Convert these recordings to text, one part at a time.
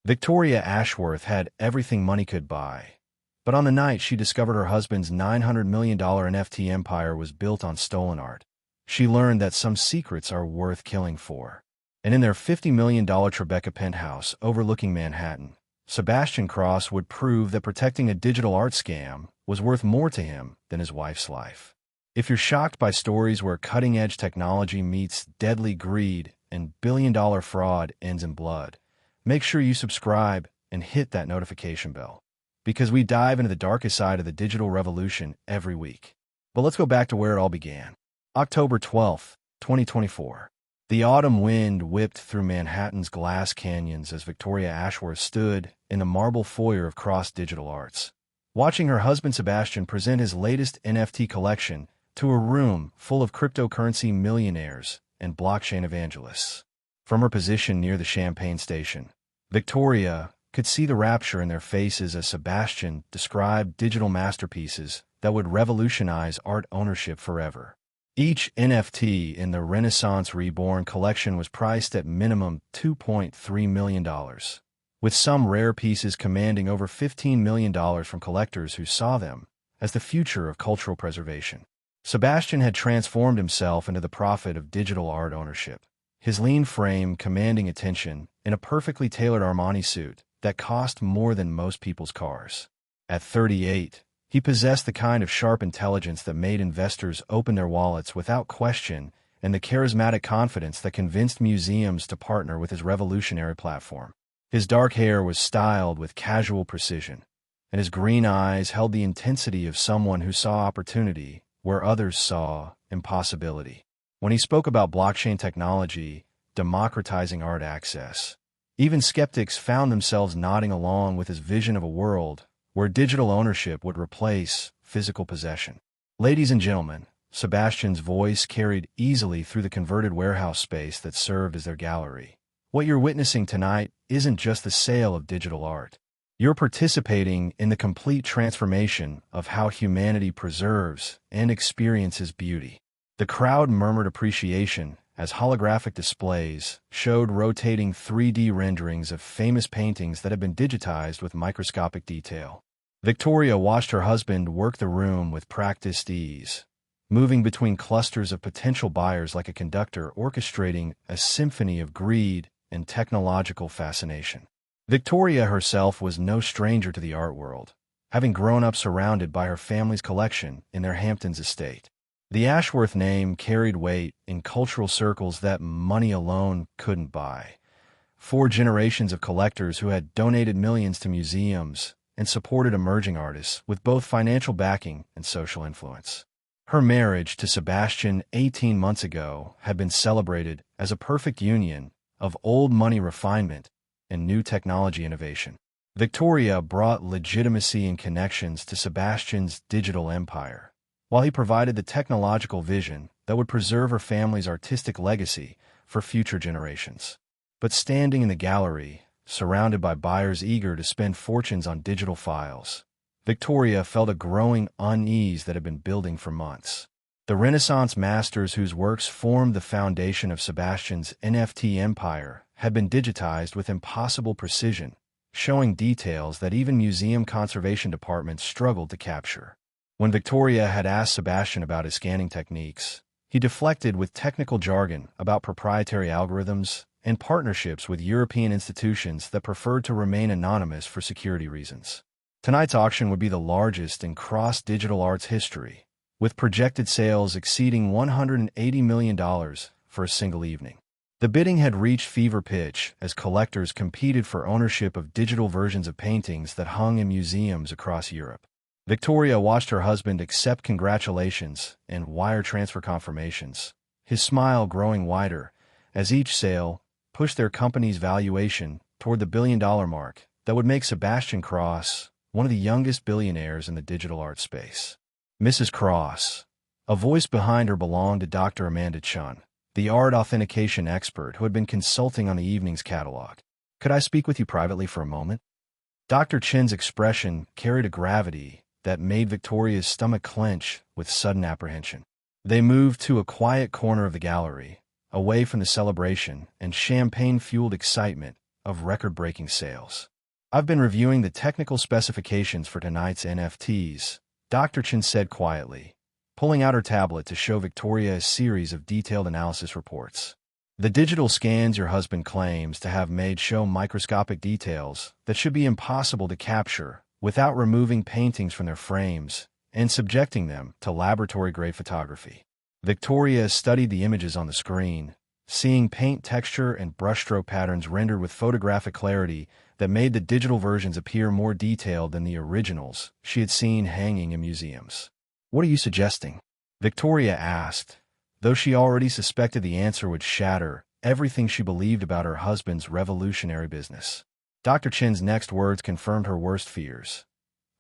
Victoria Ashworth had everything money could buy. But on the night she discovered her husband's $900 million NFT empire was built on stolen art, she learned that some secrets are worth killing for. And in their $50 million Tribeca penthouse overlooking Manhattan, Sebastian Cross would prove that protecting a digital art scam was worth more to him than his wife's life. If you're shocked by stories where cutting-edge technology meets deadly greed and billion-dollar fraud ends in blood, make sure you subscribe and hit that notification bell, because we dive into the darkest side of the digital revolution every week. But let's go back to where it all began. October 12th, 2024. The autumn wind whipped through Manhattan's glass canyons as Victoria Ashworth stood in the marble foyer of Cross Digital Arts, watching her husband Sebastian present his latest NFT collection to a room full of cryptocurrency millionaires and blockchain evangelists. From her position near the champagne station, Victoria could see the rapture in their faces as Sebastian described digital masterpieces that would revolutionize art ownership forever. Each NFT in the Renaissance Reborn collection was priced at minimum $2.3 million, with some rare pieces commanding over $15 million from collectors who saw them as the future of cultural preservation. Sebastian had transformed himself into the prophet of digital art ownership, his lean frame commanding attention in a perfectly tailored Armani suit that cost more than most people's cars. At 38, he possessed the kind of sharp intelligence that made investors open their wallets without question and the charismatic confidence that convinced museums to partner with his revolutionary platform. His dark hair was styled with casual precision, and his green eyes held the intensity of someone who saw opportunity where others saw impossibility. When he spoke about blockchain technology democratizing art access, even skeptics found themselves nodding along with his vision of a world where digital ownership would replace physical possession. Ladies and gentlemen, Sebastian's voice carried easily through the converted warehouse space that served as their gallery. What you're witnessing tonight isn't just the sale of digital art. You're participating in the complete transformation of how humanity preserves and experiences beauty. The crowd murmured appreciation as holographic displays showed rotating 3D renderings of famous paintings that had been digitized with microscopic detail. Victoria watched her husband work the room with practiced ease, moving between clusters of potential buyers like a conductor orchestrating a symphony of greed and technological fascination. Victoria herself was no stranger to the art world, having grown up surrounded by her family's collection in their Hamptons estate. The Ashworth name carried weight in cultural circles that money alone couldn't buy. 4 generations of collectors who had donated millions to museums and supported emerging artists with both financial backing and social influence. Her marriage to Sebastian 18 months ago had been celebrated as a perfect union of old money refinement and new technology innovation. Victoria brought legitimacy and connections to Sebastian's digital empire, while he provided the technological vision that would preserve her family's artistic legacy for future generations. But standing in the gallery, surrounded by buyers eager to spend fortunes on digital files, Victoria felt a growing unease that had been building for months. The Renaissance masters whose works formed the foundation of Sebastian's NFT empire had been digitized with impossible precision, showing details that even museum conservation departments struggled to capture. When Victoria had asked Sebastian about his scanning techniques, he deflected with technical jargon about proprietary algorithms and partnerships with European institutions that preferred to remain anonymous for security reasons. Tonight's auction would be the largest in Cross Digital Arts history, with projected sales exceeding $180 million for a single evening. The bidding had reached fever pitch as collectors competed for ownership of digital versions of paintings that hung in museums across Europe. Victoria watched her husband accept congratulations and wire transfer confirmations, his smile growing wider as each sale pushed their company's valuation toward the billion-dollar mark that would make Sebastian Cross one of the youngest billionaires in the digital art space. Mrs. Cross, a voice behind her belonged to Dr. Amanda Chun, the art authentication expert who had been consulting on the evening's catalog. "Could I speak with you privately for a moment?" Dr. Chin's expression carried a gravity that made Victoria's stomach clench with sudden apprehension. They moved to a quiet corner of the gallery, away from the celebration and champagne-fueled excitement of record-breaking sales. "I've been reviewing the technical specifications for tonight's NFTs," Dr. Chen said quietly, pulling out her tablet to show Victoria a series of detailed analysis reports. "The digital scans your husband claims to have made show microscopic details that should be impossible to capture without removing paintings from their frames and subjecting them to laboratory-grade photography." Victoria studied the images on the screen, seeing paint texture and brushstroke patterns rendered with photographic clarity that made the digital versions appear more detailed than the originals she had seen hanging in museums. "What are you suggesting?" Victoria asked, though she already suspected the answer would shatter everything she believed about her husband's revolutionary business. Dr. Chen's next words confirmed her worst fears.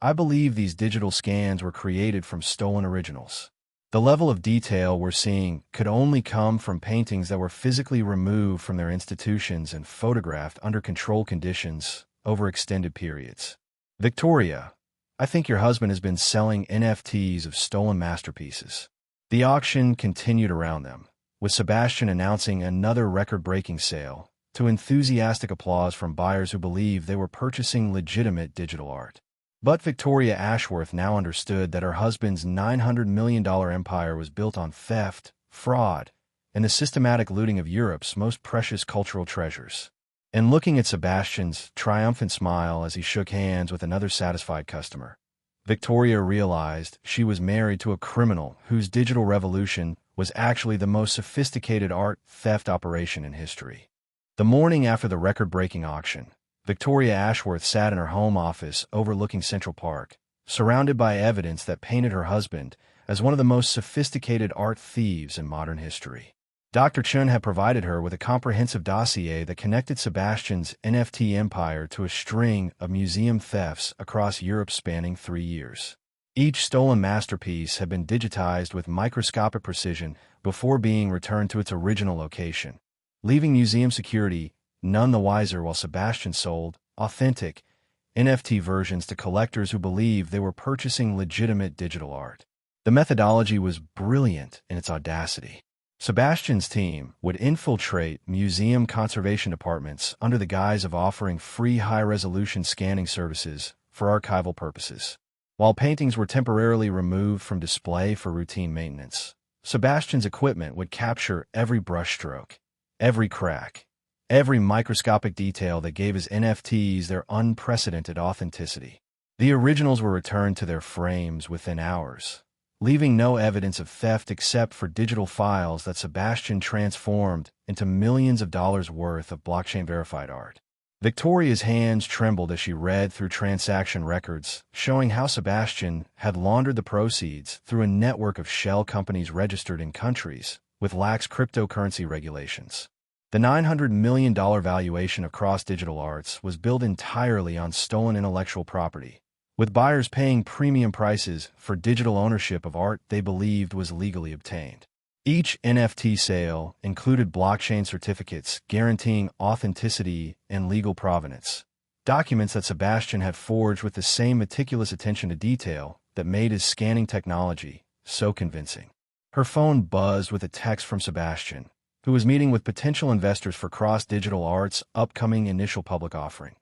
"I believe these digital scans were created from stolen originals. The level of detail we're seeing could only come from paintings that were physically removed from their institutions and photographed under controlled conditions over extended periods." "Victoria, I think your husband has been selling NFTs of stolen masterpieces." The auction continued around them, with Sebastian announcing another record-breaking sale, to enthusiastic applause from buyers who believed they were purchasing legitimate digital art. But Victoria Ashworth now understood that her husband's $900 million empire was built on theft, fraud, and the systematic looting of Europe's most precious cultural treasures. And looking at Sebastian's triumphant smile as he shook hands with another satisfied customer, Victoria realized she was married to a criminal whose digital revolution was actually the most sophisticated art theft operation in history. The morning after the record-breaking auction, Victoria Ashworth sat in her home office overlooking Central Park, surrounded by evidence that painted her husband as one of the most sophisticated art thieves in modern history. Dr. Chen had provided her with a comprehensive dossier that connected Sebastian's NFT empire to a string of museum thefts across Europe spanning 3 years. Each stolen masterpiece had been digitized with microscopic precision before being returned to its original location, leaving museum security none the wiser while Sebastian sold authentic NFT versions to collectors who believed they were purchasing legitimate digital art. The methodology was brilliant in its audacity. Sebastian's team would infiltrate museum conservation departments under the guise of offering free high-resolution scanning services for archival purposes. While paintings were temporarily removed from display for routine maintenance, Sebastian's equipment would capture every brushstroke, every crack, every microscopic detail that gave his NFTs their unprecedented authenticity. The originals were returned to their frames within hours, leaving no evidence of theft except for digital files that Sebastian transformed into millions of dollars worth of blockchain-verified art. Victoria's hands trembled as she read through transaction records, showing how Sebastian had laundered the proceeds through a network of shell companies registered in countries with lax cryptocurrency regulations. The $900 million valuation of Cross Digital Arts was built entirely on stolen intellectual property, with buyers paying premium prices for digital ownership of art they believed was legally obtained. Each NFT sale included blockchain certificates guaranteeing authenticity and legal provenance, documents that Sebastian had forged with the same meticulous attention to detail that made his scanning technology so convincing. Her phone buzzed with a text from Sebastian, who was meeting with potential investors for Cross Digital Arts' upcoming initial public offering.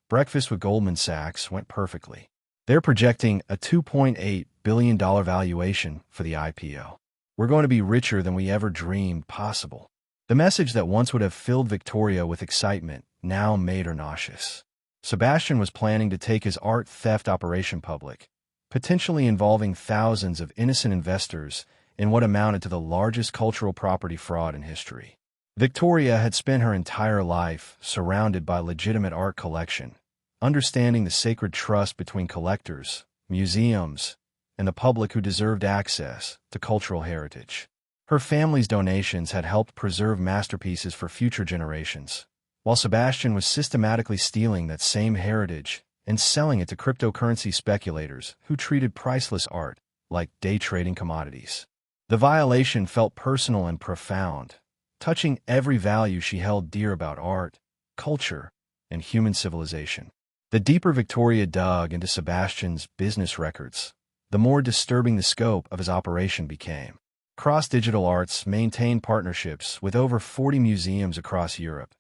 Breakfast with Goldman Sachs went perfectly. They're projecting a $2.8 billion valuation for the IPO. "We're going to be richer than we ever dreamed possible." The message that once would have filled Victoria with excitement now made her nauseous. Sebastian was planning to take his art theft operation public, potentially involving thousands of innocent investors in what amounted to the largest cultural property fraud in history. Victoria had spent her entire life surrounded by legitimate art collection, understanding the sacred trust between collectors, museums, and the public who deserved access to cultural heritage. Her family's donations had helped preserve masterpieces for future generations, while Sebastian was systematically stealing that same heritage and selling it to cryptocurrency speculators who treated priceless art like day-trading commodities. The violation felt personal and profound, touching every value she held dear about art, culture, and human civilization. The deeper Victoria dug into Sebastian's business records, the more disturbing the scope of his operation became. Cross Digital Arts maintained partnerships with over 40 museums across Europe,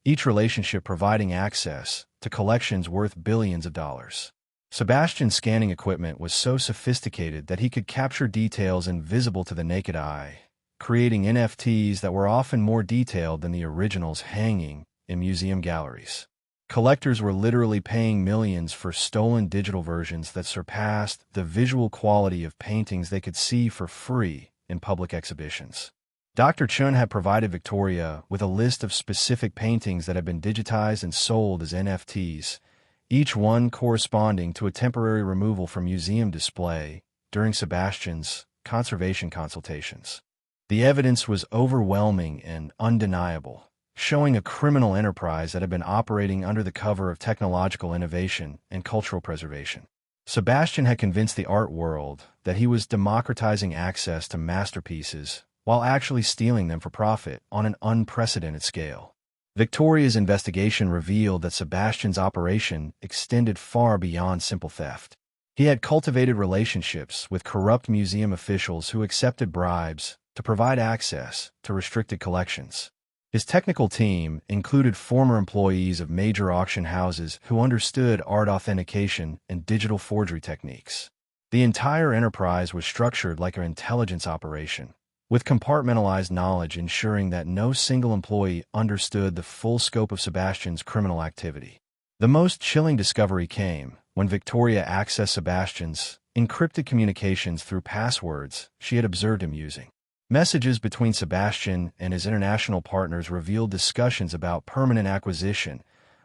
each relationship providing access to collections worth billions of dollars. Sebastian's scanning equipment was so sophisticated that he could capture details invisible to the naked eye, creating NFTs that were often more detailed than the originals hanging in museum galleries. Collectors were literally paying millions for stolen digital versions that surpassed the visual quality of paintings they could see for free in public exhibitions. Dr. Chun had provided Victoria with a list of specific paintings that had been digitized and sold as NFTs, each one corresponding to a temporary removal from museum display during Sebastian's conservation consultations. The evidence was overwhelming and undeniable, showing a criminal enterprise that had been operating under the cover of technological innovation and cultural preservation. Sebastian had convinced the art world that he was democratizing access to masterpieces while actually stealing them for profit on an unprecedented scale. Victoria's investigation revealed that Sebastian's operation extended far beyond simple theft. He had cultivated relationships with corrupt museum officials who accepted bribes to provide access to restricted collections. His technical team included former employees of major auction houses who understood art authentication and digital forgery techniques. The entire enterprise was structured like an intelligence operation, with compartmentalized knowledge ensuring that no single employee understood the full scope of Sebastian's criminal activity. The most chilling discovery came when Victoria accessed Sebastian's encrypted communications through passwords she had observed him using. Messages between Sebastian and his international partners revealed discussions about permanent acquisition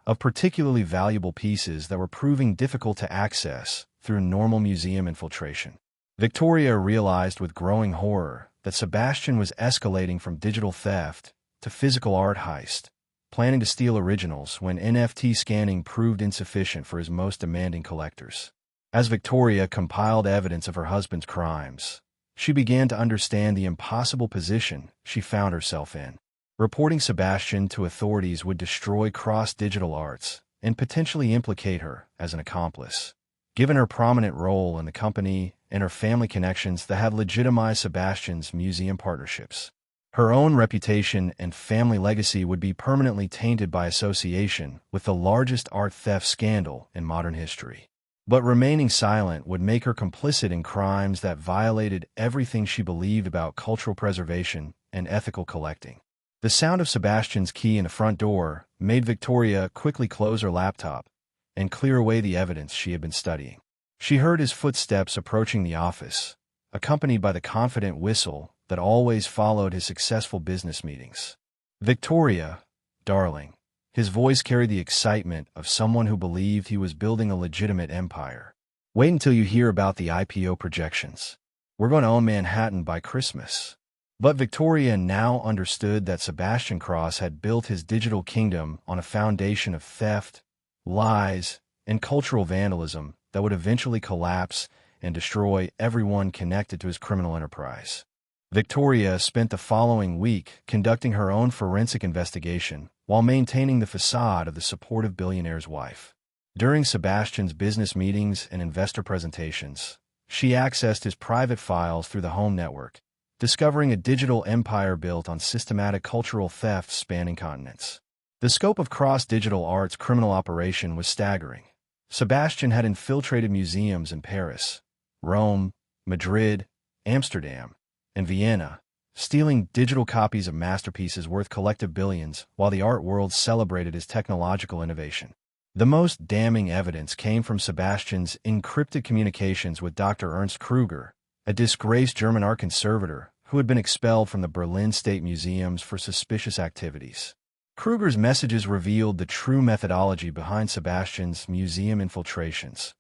of particularly valuable pieces that were proving difficult to access through normal museum infiltration. Victoria realized with growing horror that Sebastian was escalating from digital theft to physical art heist, planning to steal originals when NFT scanning proved insufficient for his most demanding collectors. As Victoria compiled evidence of her husband's crimes, she began to understand the impossible position she found herself in. Reporting Sebastian to authorities would destroy Cross Digital Arts and potentially implicate her as an accomplice. Given her prominent role in the company and her family connections that had legitimized Sebastian's museum partnerships, her own reputation and family legacy would be permanently tainted by association with the largest art theft scandal in modern history. But remaining silent would make her complicit in crimes that violated everything she believed about cultural preservation and ethical collecting. The sound of Sebastian's key in the front door made Victoria quickly close her laptop and clear away the evidence she had been studying. She heard his footsteps approaching the office, accompanied by the confident whistle that always followed his successful business meetings. "Victoria, darling." His voice carried the excitement of someone who believed he was building a legitimate empire. "Wait until you hear about the IPO projections. We're going to own Manhattan by Christmas." But Victoria now understood that Sebastian Cross had built his digital kingdom on a foundation of theft, lies, and cultural vandalism that would eventually collapse and destroy everyone connected to his criminal enterprise. Victoria spent the following week conducting her own forensic investigation while maintaining the facade of the supportive billionaire's wife. During Sebastian's business meetings and investor presentations, she accessed his private files through the home network, discovering a digital empire built on systematic cultural theft spanning continents. The scope of Cross Digital Arts' criminal operation was staggering. Sebastian had infiltrated museums in Paris, Rome, Madrid, Amsterdam, and Vienna, stealing digital copies of masterpieces worth collective billions while the art world celebrated his technological innovation. The most damning evidence came from Sebastian's encrypted communications with Dr. Ernst Kruger, a disgraced German art conservator who had been expelled from the Berlin State Museums for suspicious activities. Kruger's messages revealed the true methodology behind Sebastian's museum infiltrations: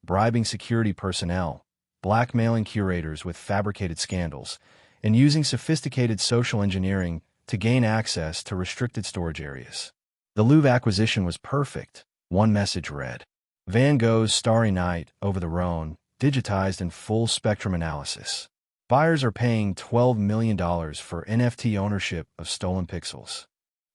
bribing security personnel, blackmailing curators with fabricated scandals, and using sophisticated social engineering to gain access to restricted storage areas. The Louvre acquisition was perfect, one message read. Van Gogh's Starry Night over the Rhone, digitized in full spectrum analysis. Buyers are paying $12 million for NFT ownership of stolen pixels.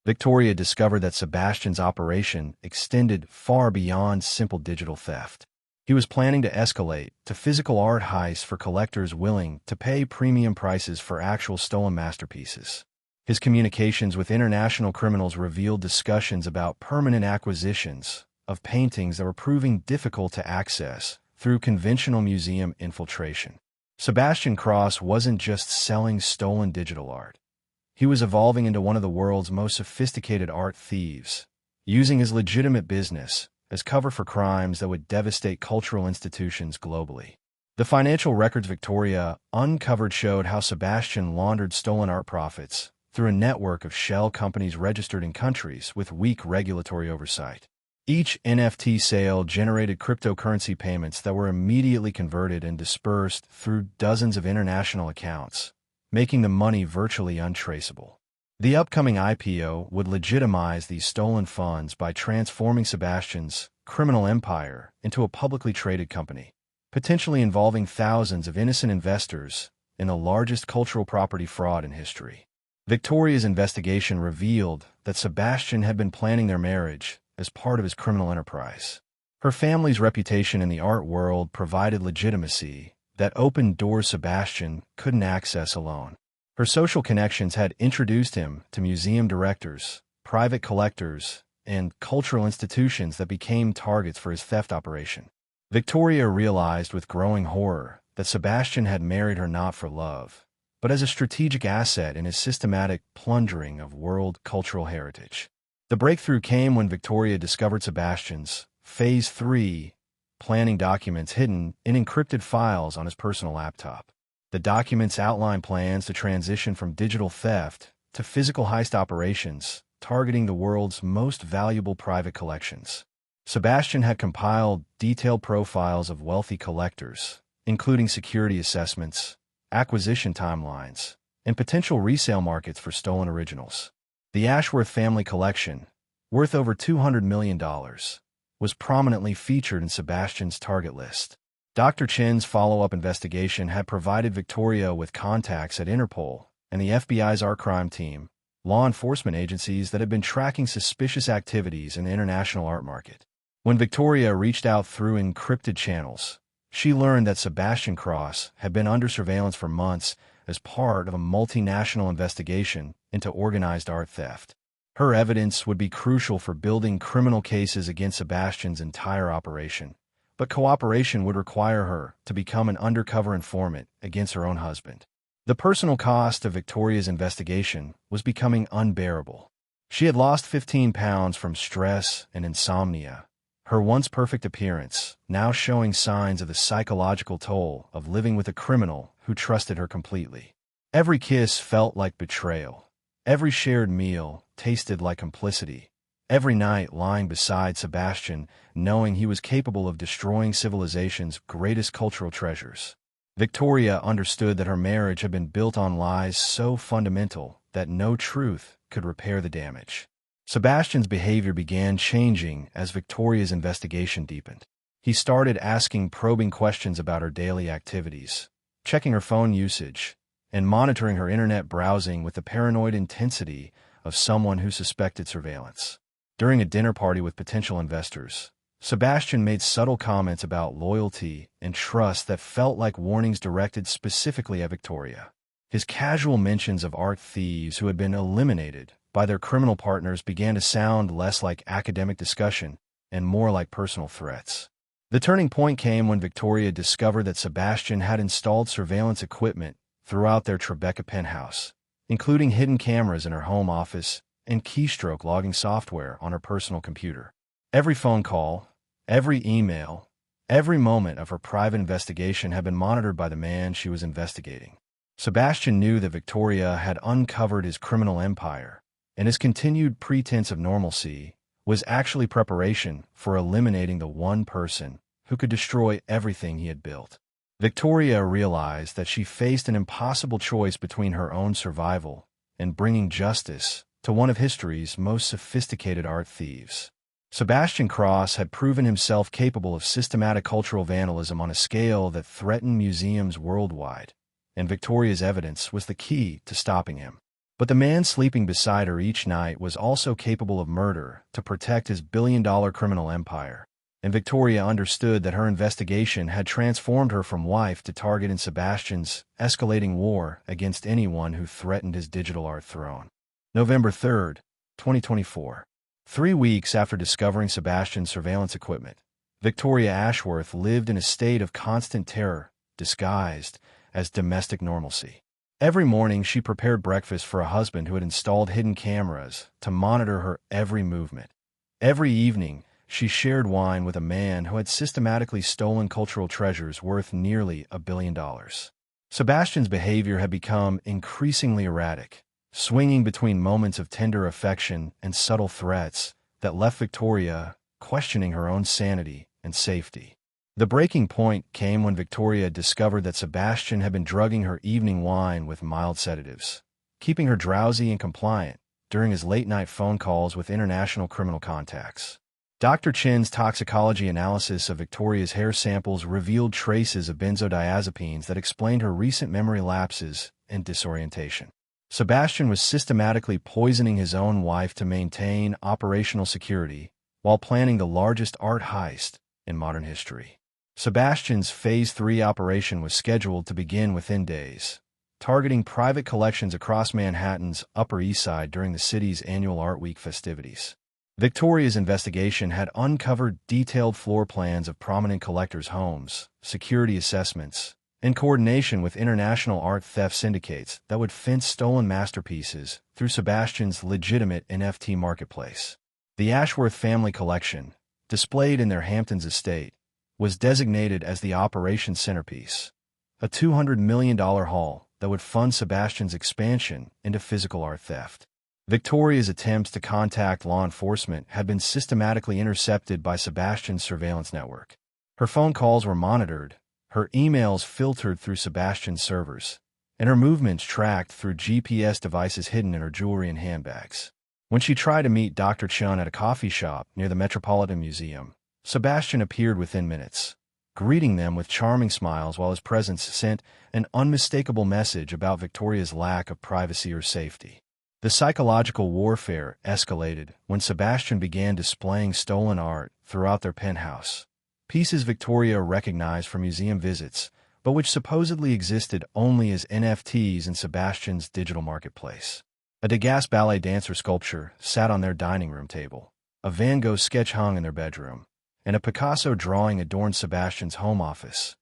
Victoria discovered that Sebastian's operation extended far beyond simple digital theft. He was planning to escalate to physical art heists for collectors willing to pay premium prices for actual stolen masterpieces. His communications with international criminals revealed discussions about permanent acquisitions of paintings that were proving difficult to access through conventional museum infiltration. Sebastian Cross wasn't just selling stolen digital art. He was evolving into one of the world's most sophisticated art thieves, using his legitimate business as cover for crimes that would devastate cultural institutions globally. The financial records Victoria uncovered showed how Sebastian laundered stolen art profits through a network of shell companies registered in countries with weak regulatory oversight. Each NFT sale generated cryptocurrency payments that were immediately converted and dispersed through dozens of international accounts, making the money virtually untraceable. The upcoming IPO would legitimize these stolen funds by transforming Sebastian's criminal empire into a publicly traded company, potentially involving thousands of innocent investors in the largest cultural property fraud in history. Victoria's investigation revealed that Sebastian had been planning their marriage as part of his criminal enterprise. Her family's reputation in the art world provided legitimacy that opened doors Sebastian couldn't access alone. Her social connections had introduced him to museum directors, private collectors, and cultural institutions that became targets for his theft operation. Victoria realized with growing horror that Sebastian had married her not for love, but as a strategic asset in his systematic plundering of world cultural heritage. The breakthrough came when Victoria discovered Sebastian's Phase 3 planning documents hidden in encrypted files on his personal laptop. The documents outline plans to transition from digital theft to physical heist operations, targeting the world's most valuable private collections. Sebastian had compiled detailed profiles of wealthy collectors, including security assessments, acquisition timelines, and potential resale markets for stolen originals. The Ashworth family collection, worth over $200 million, was prominently featured in Sebastian's target list. Dr. Chen's follow-up investigation had provided Victoria with contacts at Interpol and the FBI's art crime team, law enforcement agencies that had been tracking suspicious activities in the international art market. When Victoria reached out through encrypted channels, she learned that Sebastian Cross had been under surveillance for months as part of a multinational investigation into organized art theft. Her evidence would be crucial for building criminal cases against Sebastian's entire operation, but cooperation would require her to become an undercover informant against her own husband. The personal cost of Victoria's investigation was becoming unbearable. She had lost 15 pounds from stress and insomnia, her once perfect appearance now showing signs of the psychological toll of living with a criminal who trusted her completely. Every kiss felt like betrayal. Every shared meal tasted like complicity. Every night lying beside Sebastian, knowing he was capable of destroying civilization's greatest cultural treasures. Victoria understood that her marriage had been built on lies so fundamental that no truth could repair the damage. Sebastian's behavior began changing as Victoria's investigation deepened. He started asking probing questions about her daily activities, checking her phone usage, and monitoring her internet browsing with the paranoid intensity of someone who suspected surveillance. During a dinner party with potential investors, Sebastian made subtle comments about loyalty and trust that felt like warnings directed specifically at Victoria. His casual mentions of art thieves who had been eliminated by their criminal partners began to sound less like academic discussion and more like personal threats. The turning point came when Victoria discovered that Sebastian had installed surveillance equipment throughout their Tribeca penthouse, including hidden cameras in her home office and keystroke logging software on her personal computer. Every phone call, every email, every moment of her private investigation had been monitored by the man she was investigating. Sebastian knew that Victoria had uncovered his criminal empire, and his continued pretense of normalcy was actually preparation for eliminating the one person who could destroy everything he had built. Victoria realized that she faced an impossible choice between her own survival and bringing justice to one of history's most sophisticated art thieves. Sebastian Cross had proven himself capable of systematic cultural vandalism on a scale that threatened museums worldwide, and Victoria's evidence was the key to stopping him. But the man sleeping beside her each night was also capable of murder to protect his billion-dollar criminal empire, and Victoria understood that her investigation had transformed her from wife to target in Sebastian's escalating war against anyone who threatened his digital art throne. November 3, 2024. 3 weeks after discovering Sebastian's surveillance equipment, Victoria Ashworth lived in a state of constant terror, disguised as domestic normalcy. Every morning she prepared breakfast for a husband who had installed hidden cameras to monitor her every movement. Every evening, she shared wine with a man who had systematically stolen cultural treasures worth nearly $1 billion. Sebastian's behavior had become increasingly erratic, swinging between moments of tender affection and subtle threats that left Victoria questioning her own sanity and safety. The breaking point came when Victoria discovered that Sebastian had been drugging her evening wine with mild sedatives, keeping her drowsy and compliant during his late-night phone calls with international criminal contacts. Dr. Chin's toxicology analysis of Victoria's hair samples revealed traces of benzodiazepines that explained her recent memory lapses and disorientation. Sebastian was systematically poisoning his own wife to maintain operational security while planning the largest art heist in modern history. Sebastian's Phase 3 operation was scheduled to begin within days, targeting private collections across Manhattan's Upper East Side during the city's annual Art Week festivities. Victoria's investigation had uncovered detailed floor plans of prominent collectors' homes, security assessments, in coordination with international art theft syndicates that would fence stolen masterpieces through Sebastian's legitimate NFT marketplace. The Ashworth family collection, displayed in their Hamptons estate, was designated as the operation's centerpiece, a $200 million haul that would fund Sebastian's expansion into physical art theft. Victoria's attempts to contact law enforcement had been systematically intercepted by Sebastian's surveillance network. Her phone calls were monitored, her emails filtered through Sebastian's servers, and her movements tracked through GPS devices hidden in her jewelry and handbags. When she tried to meet Dr. Chun at a coffee shop near the Metropolitan Museum, Sebastian appeared within minutes, greeting them with charming smiles while his presence sent an unmistakable message about Victoria's lack of privacy or safety. The psychological warfare escalated when Sebastian began displaying stolen art throughout their penthouse, pieces Victoria recognized from museum visits, but which supposedly existed only as NFTs in Sebastian's digital marketplace. A Degas ballet dancer sculpture sat on their dining room table, a Van Gogh sketch hung in their bedroom, and a Picasso drawing adorned Sebastian's home office,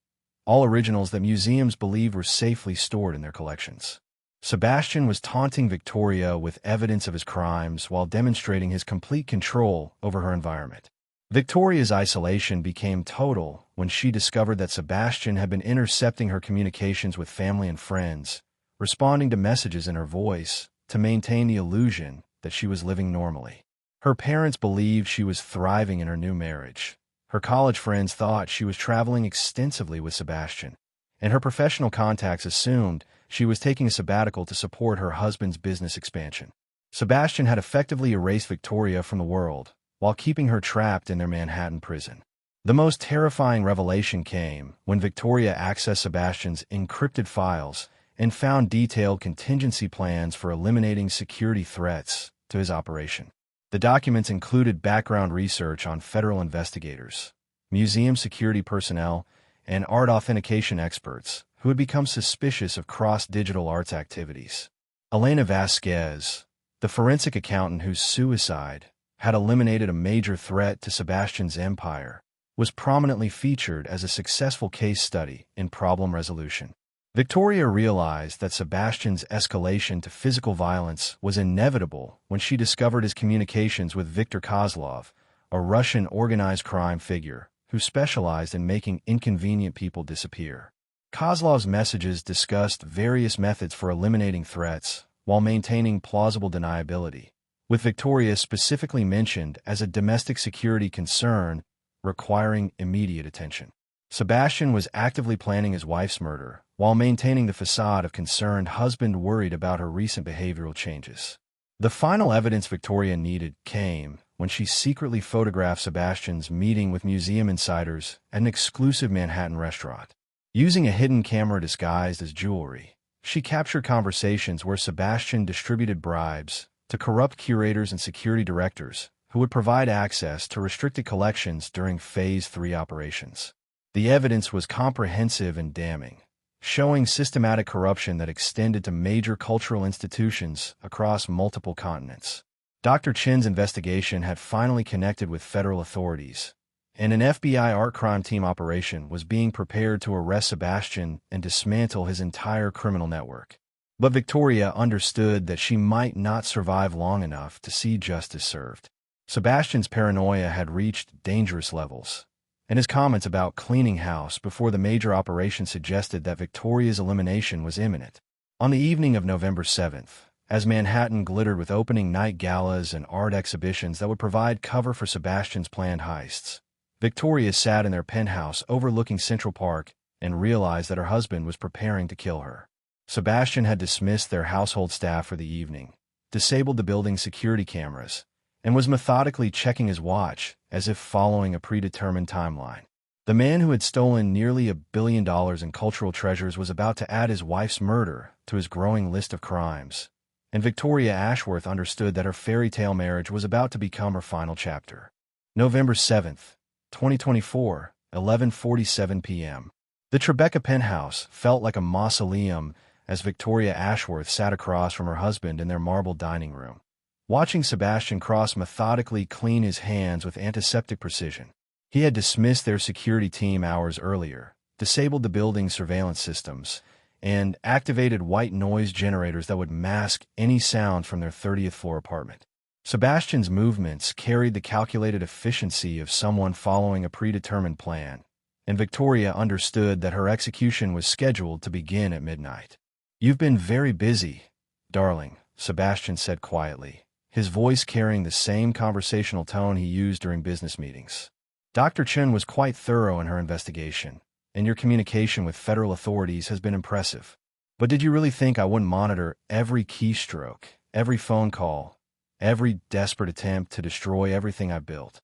all originals that museums believed were safely stored in their collections. Sebastian was taunting Victoria with evidence of his crimes while demonstrating his complete control over her environment. Victoria's isolation became total when she discovered that Sebastian had been intercepting her communications with family and friends, responding to messages in her voice to maintain the illusion that she was living normally. Her parents believed she was thriving in her new marriage. Her college friends thought she was traveling extensively with Sebastian, and her professional contacts assumed she was taking a sabbatical to support her husband's business expansion. Sebastian had effectively erased Victoria from the world, while keeping her trapped in their Manhattan prison. The most terrifying revelation came when Victoria accessed Sebastian's encrypted files and found detailed contingency plans for eliminating security threats to his operation. The documents included background research on federal investigators, museum security personnel, and art authentication experts who had become suspicious of cross-digital arts activities. Elena Vasquez, the forensic accountant whose suicide had eliminated a major threat to Sebastian's empire, was prominently featured as a successful case study in problem resolution. Victoria realized that Sebastian's escalation to physical violence was inevitable when she discovered his communications with Viktor Kozlov, a Russian organized crime figure who specialized in making inconvenient people disappear. Kozlov's messages discussed various methods for eliminating threats while maintaining plausible deniability, with Victoria specifically mentioned as a domestic security concern requiring immediate attention. Sebastian was actively planning his wife's murder while maintaining the facade of concerned husband worried about her recent behavioral changes. The final evidence Victoria needed came when she secretly photographed Sebastian's meeting with museum insiders at an exclusive Manhattan restaurant. Using a hidden camera disguised as jewelry, she captured conversations where Sebastian distributed bribes to corrupt curators and security directors who would provide access to restricted collections during Phase 3 operations. The evidence was comprehensive and damning, showing systematic corruption that extended to major cultural institutions across multiple continents. Dr. Chen's investigation had finally connected with federal authorities, and an FBI art crime team operation was being prepared to arrest Sebastian and dismantle his entire criminal network. But Victoria understood that she might not survive long enough to see justice served. Sebastian's paranoia had reached dangerous levels, and his comments about cleaning house before the major operation suggested that Victoria's elimination was imminent. On the evening of November 7th, as Manhattan glittered with opening night galas and art exhibitions that would provide cover for Sebastian's planned heists, Victoria sat in their penthouse overlooking Central Park and realized that her husband was preparing to kill her. Sebastian had dismissed their household staff for the evening, disabled the building's security cameras, and was methodically checking his watch as if following a predetermined timeline. The man who had stolen nearly $1 billion in cultural treasures was about to add his wife's murder to his growing list of crimes, and Victoria Ashworth understood that her fairy tale marriage was about to become her final chapter. November 7th, 2024, 11:47 p.m. The Tribeca penthouse felt like a mausoleum as Victoria Ashworth sat across from her husband in their marble dining room, watching Sebastian Cross methodically clean his hands with antiseptic precision. He had dismissed their security team hours earlier, disabled the building's surveillance systems, and activated white noise generators that would mask any sound from their 30th floor apartment. Sebastian's movements carried the calculated efficiency of someone following a predetermined plan, and Victoria understood that her execution was scheduled to begin at midnight. "You've been very busy, darling," Sebastian said quietly, his voice carrying the same conversational tone he used during business meetings. "Dr. Chen was quite thorough in her investigation, and your communication with federal authorities has been impressive. But did you really think I wouldn't monitor every keystroke, every phone call, every desperate attempt to destroy everything I built?"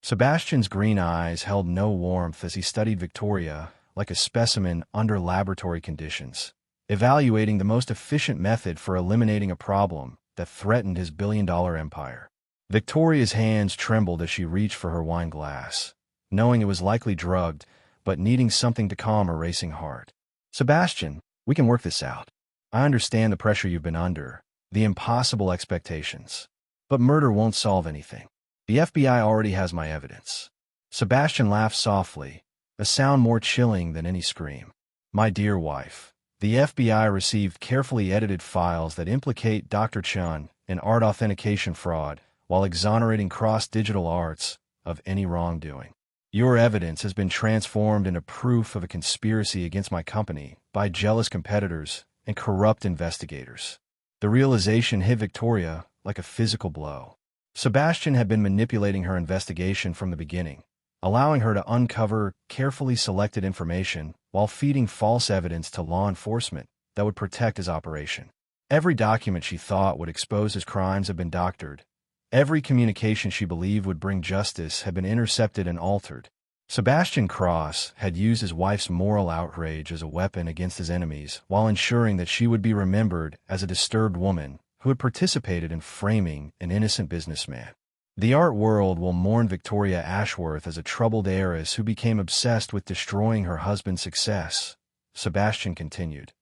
Sebastian's green eyes held no warmth as he studied Victoria like a specimen under laboratory conditions, evaluating the most efficient method for eliminating a problem that threatened his billion-dollar empire. Victoria's hands trembled as she reached for her wine glass, knowing it was likely drugged, but needing something to calm her racing heart. "Sebastian, we can work this out. I understand the pressure you've been under, the impossible expectations. But murder won't solve anything. The FBI already has my evidence." Sebastian laughed softly, a sound more chilling than any scream. "My dear wife, the FBI received carefully edited files that implicate Dr. Chen in art authentication fraud while exonerating Cross Digital Arts of any wrongdoing. Your evidence has been transformed into proof of a conspiracy against my company by jealous competitors and corrupt investigators." The realization hit Victoria like a physical blow. Sebastian had been manipulating her investigation from the beginning, allowing her to uncover carefully selected information while feeding false evidence to law enforcement that would protect his operation. Every document she thought would expose his crimes had been doctored. Every communication she believed would bring justice had been intercepted and altered. Sebastian Cross had used his wife's moral outrage as a weapon against his enemies while ensuring that she would be remembered as a disturbed woman who had participated in framing an innocent businessman. The art world will mourn Victoria Ashworth as a troubled heiress who became obsessed with destroying her husband's success, Sebastian continued,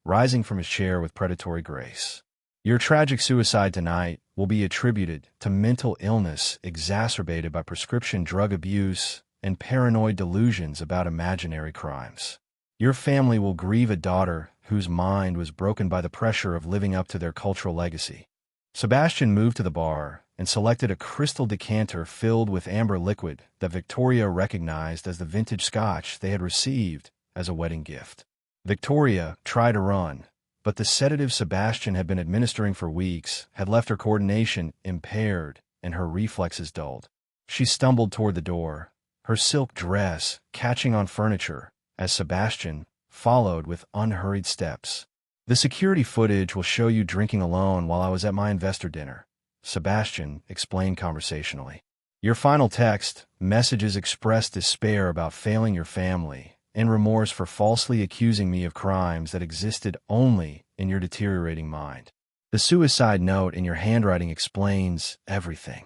rising from his chair with predatory grace. "Your tragic suicide tonight will be attributed to mental illness exacerbated by prescription drug abuse and paranoid delusions about imaginary crimes. Your family will grieve a daughter whose mind was broken by the pressure of living up to their cultural legacy." Sebastian moved to the bar and selected a crystal decanter filled with amber liquid that Victoria recognized as the vintage scotch they had received as a wedding gift. Victoria tried to run, but the sedative Sebastian had been administering for weeks had left her coordination impaired and her reflexes dulled. She stumbled toward the door, her silk dress catching on furniture, as Sebastian followed with unhurried steps. "The security footage will show you drinking alone while I was at my investor dinner," Sebastian explained conversationally. "Your final text messages expressed despair about failing your family and remorse for falsely accusing me of crimes that existed only in your deteriorating mind. The suicide note in your handwriting explains everything.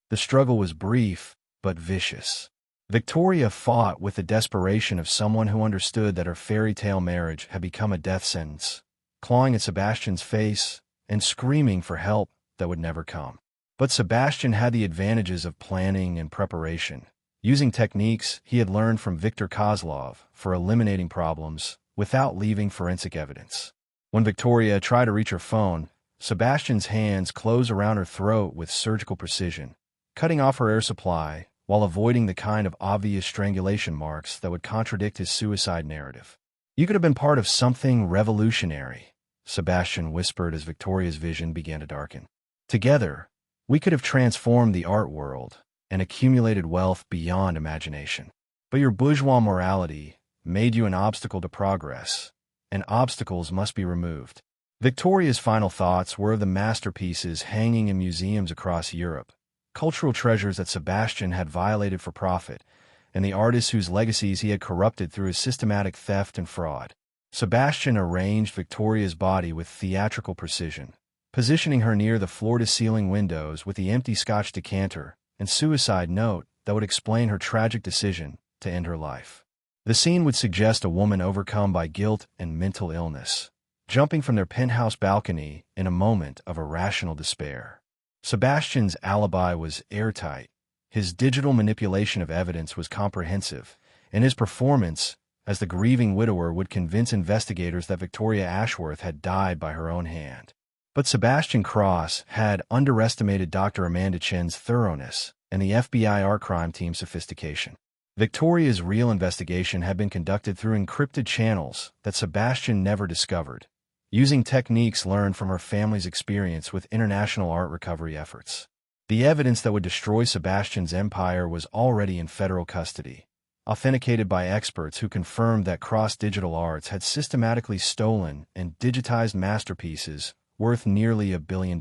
The struggle was brief but vicious. Victoria fought with the desperation of someone who understood that her fairy tale marriage had become a death sentence, clawing at Sebastian's face and screaming for help that would never come. But Sebastian had the advantages of planning and preparation, using techniques he had learned from Viktor Kozlov for eliminating problems without leaving forensic evidence. When Victoria tried to reach her phone, Sebastian's hands closed around her throat with surgical precision, cutting off her air supply while avoiding the kind of obvious strangulation marks that would contradict his suicide narrative. "You could have been part of something revolutionary," Sebastian whispered as Victoria's vision began to darken. "Together, we could have transformed the art world and accumulated wealth beyond imagination. But your bourgeois morality made you an obstacle to progress, and obstacles must be removed." Victoria's final thoughts were of the masterpieces hanging in museums across Europe, cultural treasures that Sebastian had violated for profit, and the artists whose legacies he had corrupted through his systematic theft and fraud. Sebastian arranged Victoria's body with theatrical precision, positioning her near the floor-to-ceiling windows with the empty Scotch decanter and suicide note that would explain her tragic decision to end her life. The scene would suggest a woman overcome by guilt and mental illness, jumping from their penthouse balcony in a moment of irrational despair. Sebastian's alibi was airtight, his digital manipulation of evidence was comprehensive, and his performance as the grieving widower would convince investigators that Victoria Ashworth had died by her own hand. But Sebastian Cross had underestimated Dr. Amanda Chen's thoroughness and the FBI art crime team's sophistication. Victoria's real investigation had been conducted through encrypted channels that Sebastian never discovered, using techniques learned from her family's experience with international art recovery efforts. The evidence that would destroy Sebastian's empire was already in federal custody, authenticated by experts who confirmed that Cross Digital Arts had systematically stolen and digitized masterpieces worth nearly $1 billion.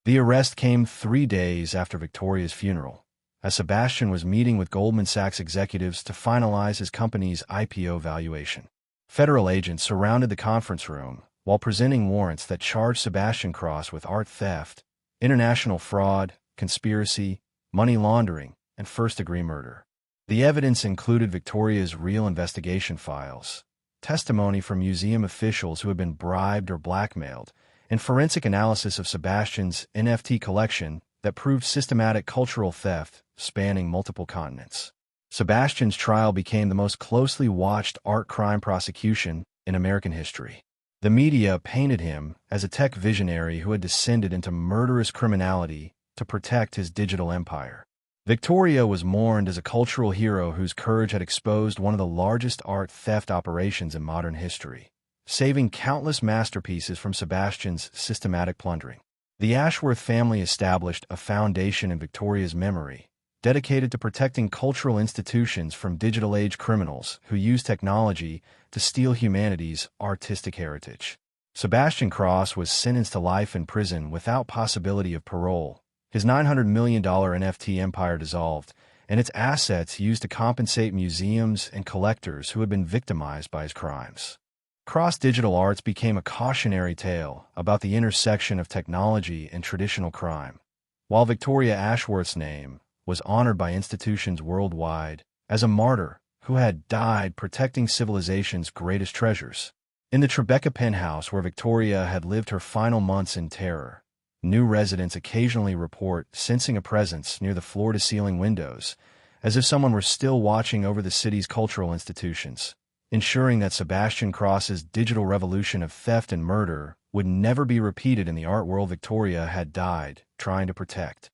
The arrest came 3 days after Victoria's funeral, as Sebastian was meeting with Goldman Sachs executives to finalize his company's IPO valuation. Federal agents surrounded the conference room while presenting warrants that charged Sebastian Cross with art theft, international fraud, conspiracy, money laundering, and first-degree murder. The evidence included Victoria's real investigation files, testimony from museum officials who had been bribed or blackmailed, and forensic analysis of Sebastian's NFT collection that proved systematic cultural theft spanning multiple continents. Sebastian's trial became the most closely watched art crime prosecution in American history. The media painted him as a tech visionary who had descended into murderous criminality to protect his digital empire. Victoria was mourned as a cultural hero whose courage had exposed one of the largest art theft operations in modern history, saving countless masterpieces from Sebastian's systematic plundering. The Ashworth family established a foundation in Victoria's memory, dedicated to protecting cultural institutions from digital-age criminals who use technology to steal humanity's artistic heritage. Sebastian Cross was sentenced to life in prison without possibility of parole. His $900 million NFT empire dissolved, and its assets used to compensate museums and collectors who had been victimized by his crimes. Cross Digital Arts became a cautionary tale about the intersection of technology and traditional crime, while Victoria Ashworth's name was honored by institutions worldwide as a martyr who had died protecting civilization's greatest treasures. In the Tribeca penthouse where Victoria had lived her final months in terror, new residents occasionally report sensing a presence near the floor-to-ceiling windows, as if someone were still watching over the city's cultural institutions, ensuring that Sebastian Cross's digital revolution of theft and murder would never be repeated in the art world Victoria had died trying to protect.